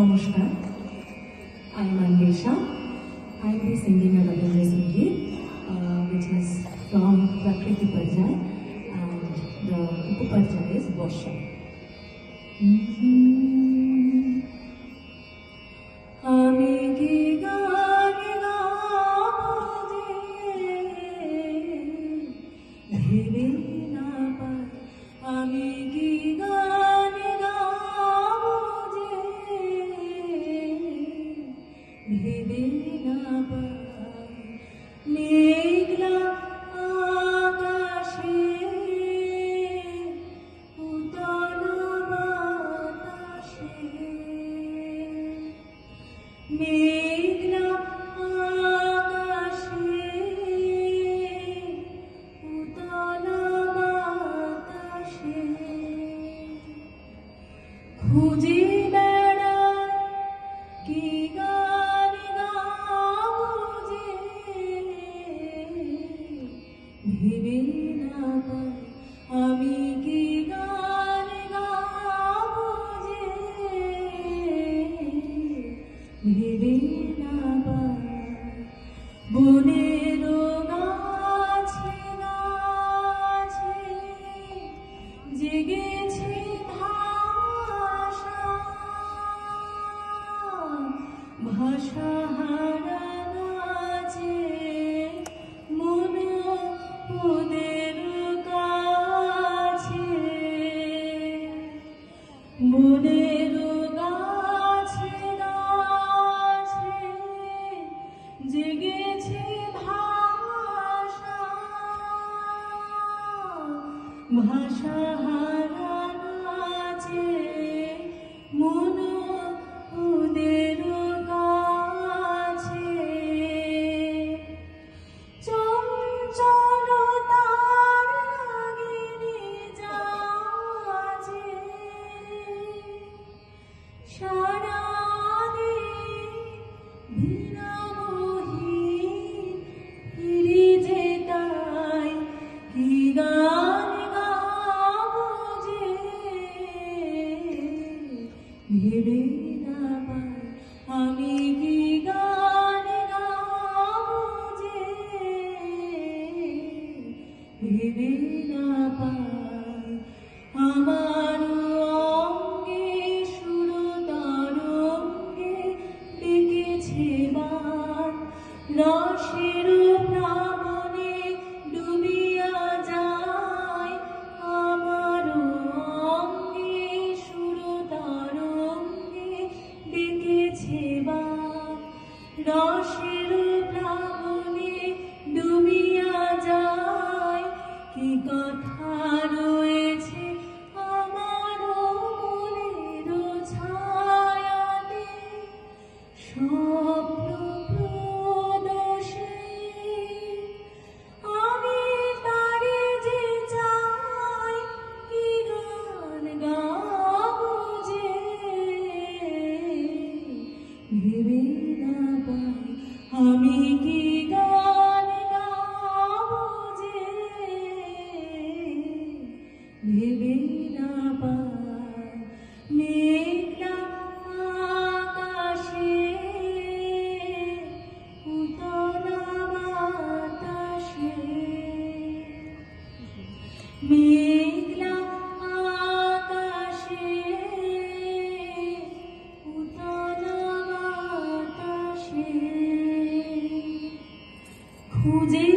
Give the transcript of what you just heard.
Namaskar. I am Anvesha. I will be singing a Rabindra Sangeet, which is from Prakriti Parjay, and the Upaparjay is Varsha. আমি কি গান গাবো যে ভেবে না পাই, আমি কি গান গাবো যে ভেবে না পাই, মেঘলা আকাশে উতল বাতাসে, মেঘলা আকাশে উতল বাতাসে, খুঁজে বেড়াই কি গান গাবো যে ভেবে না পাই, আমি কি গান গাবো যে ভেবে না পাই। বনের গাছে গাছে জেগেছে ভাষা, ভাষা হারা নাচে মন ওদের কাছে, বনের গাছে গাছে জেগেছে ভাষা, ভাষা হারা নাচে মন ওদের কাছে, চঞ্চলতার গিরিজাজে সারাদিন বিনামহীন ফিরে যেতাই, কি গান গাবো যে ভেবে না পাই, আমি কি গান গাবো যে ভেবে না পাই। আমার অঙ্গে সুর তরঙ্গে ডেকেছে বান, রসের প্লাবনে ডুবিয়া যায়, আমার অঙ্গে সুর তরঙ্গে ডেকেছে বান, রসের প্লাবনে ডুবিয়া যায়, কি কথা রয়েছে আমার মনের ছায়াতে, স্বপ্ন প্রদোষে আমি তারে যে চাই, কি গান গাবো যে ভেবে না পাই, আমি কি গান গাবো যে ভেবে না পাই, মেঘলা আকাশে উতল বাতাসে, মেঘলা আকাশে উতল বাতাসে, খুঁজে